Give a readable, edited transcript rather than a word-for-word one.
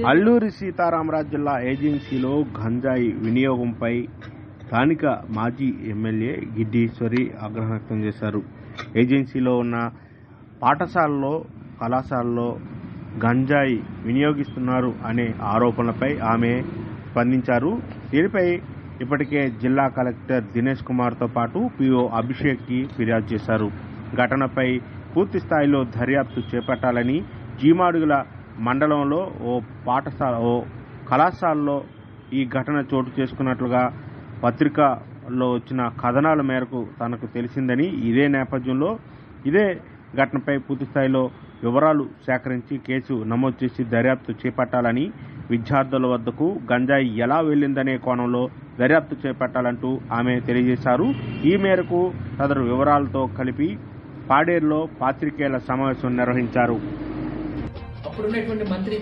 అల్లూరి సీతారామరాజు జిల్లా ఏజెన్సీలో గంజాయి వినియోగంపై స్థానిక మాజీ ఎమ్మెల్యే గిడ్డి ఈశ్వరి ఆగ్రహం వ్యక్తం చేశారు. ఏజెన్సీలో ఉన్న పాఠశాలలో, కళాశాలలో గంజాయి వినియోగిస్తున్నారు అనే ఆరోపణలపై ఆమె స్పందించారు. దీనిపై ఇప్పటికే జిల్లా కలెక్టర్ దినేష్ కుమార్తో పాటు పిఓ అభిషేక్కి ఫిర్యాదు చేశారు. ఘటనపై పూర్తి స్థాయిలో దర్యాప్తు చేపట్టాలని, జీమాడుగుల మండలంలో ఓ కళాశాలలో ఈ ఘటన చోటు చేసుకున్నట్లుగా పత్రికలో వచ్చిన కథనాల మేరకు తనకు తెలిసిందని, ఇదే నేపథ్యంలో ఇదే ఘటనపై పూర్తి స్థాయిలో వివరాలు సేకరించి కేసు నమోదు చేసి దర్యాప్తు చేపట్టాలని, విద్యార్థుల వద్దకు గంజాయి ఎలా వెళ్లిందనే కోణంలో దర్యాప్తు చేపట్టాలంటూ ఆమె తెలియజేశారు. ఈ మేరకు సదరు వివరాలతో కలిపి పాడేరులో పాత్రికేయుల సమావేశం నిర్వహించారు. అప్పుడున్నటువంటి మంత్రి